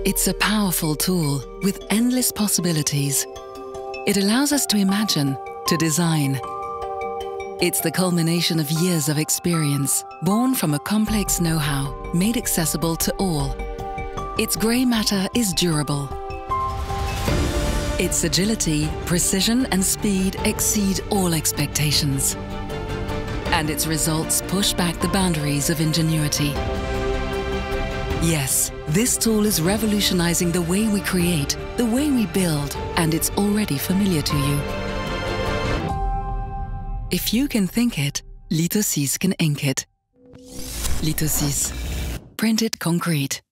It's a powerful tool with endless possibilities. It allows us to imagine, to design. It's the culmination of years of experience, born from a complex know-how, made accessible to all. Its grey matter is durable. Its agility, precision and speed exceed all expectations. And its results push back the boundaries of ingenuity. Yes, this tool is revolutionizing the way we create, the way we build, and it's already familiar to you. If you can think it, Lithosys can ink it. Lithosys. Printed concrete.